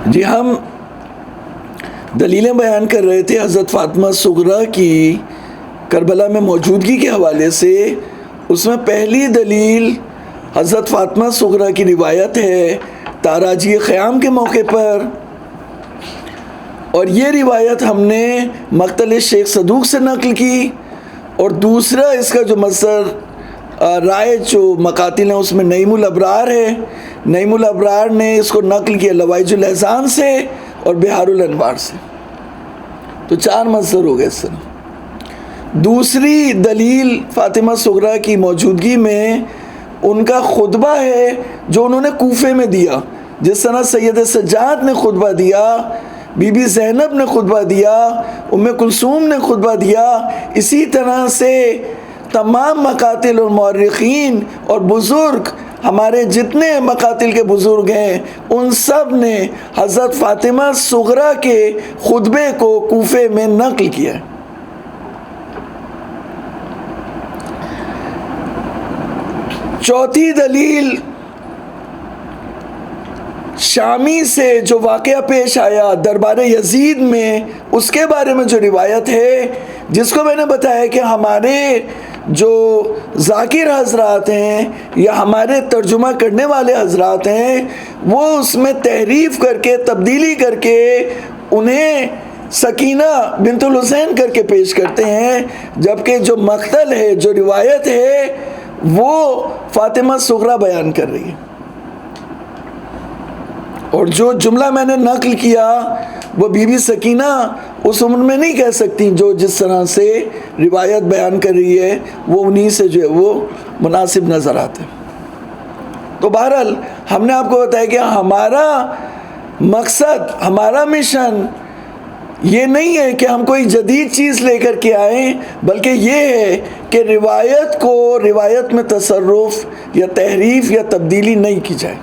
جی ہم دلیلیں بیان کر رہے تھے حضرت فاطمہ صغریٰ کی کربلا میں موجودگی کے حوالے سے. اس میں پہلی دلیل حضرت فاطمہ صغریٰ کی روایت ہے تاراجی خیام کے موقع پر، اور یہ روایت ہم نے مقتل شیخ صدوق سے نقل کی. اور دوسرا اس کا جو مصدر رائج جو مقاتل ہیں اس میں نعیم الابرار ہے. نعیم الابرار نے اس کو نقل کیا لوائج الاحسان سے اور بحار الانوار سے. تو 4 مصدر ہو گئے اس طرح. دوسری دلیل فاطمہ صغریٰ کی موجودگی میں ان کا خطبہ ہے جو انہوں نے کوفے میں دیا. جس طرح سید سجاد نے خطبہ دیا، بی بی زینب نے خطبہ دیا، ام کلثوم نے خطبہ دیا، اسی طرح سے تمام مقاتل اور مورخین اور بزرگ، ہمارے جتنے مقاتل کے بزرگ ہیں ان سب نے حضرت فاطمہ صغریٰ کے خطبے کو کوفے میں نقل کیا. چوتھی دلیل شامی سے جو واقعہ پیش آیا دربار یزید میں، اس کے بارے میں جو روایت ہے، جس کو میں نے بتایا کہ ہمارے جو ذاکر حضرات ہیں یا ہمارے ترجمہ کرنے والے حضرات ہیں وہ اس میں تحریف کر کے تبدیلی کر کے انہیں سکینہ بنت الحسین کر کے پیش کرتے ہیں، جبکہ جو مقتل ہے، جو روایت ہے، وہ فاطمہ صغریٰ بیان کر رہی ہے. اور جو جملہ میں نے نقل کیا وہ بی بی سکینہ اس عمر میں نہیں کہہ سکتی جو جس طرح سے روایت بیان کر رہی ہے، وہ انہی سے جو ہے وہ مناسب نظر آتا ہے. تو بہرحال ہم نے آپ کو بتایا کہ ہمارا مقصد، ہمارا مشن یہ نہیں ہے کہ ہم کوئی جدید چیز لے کر کے آئیں، بلکہ یہ ہے کہ روایت کو روایت میں تصرف یا تحریف یا تبدیلی نہیں کی جائے.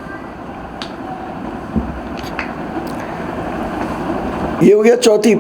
یہ ہو گیا چوتھی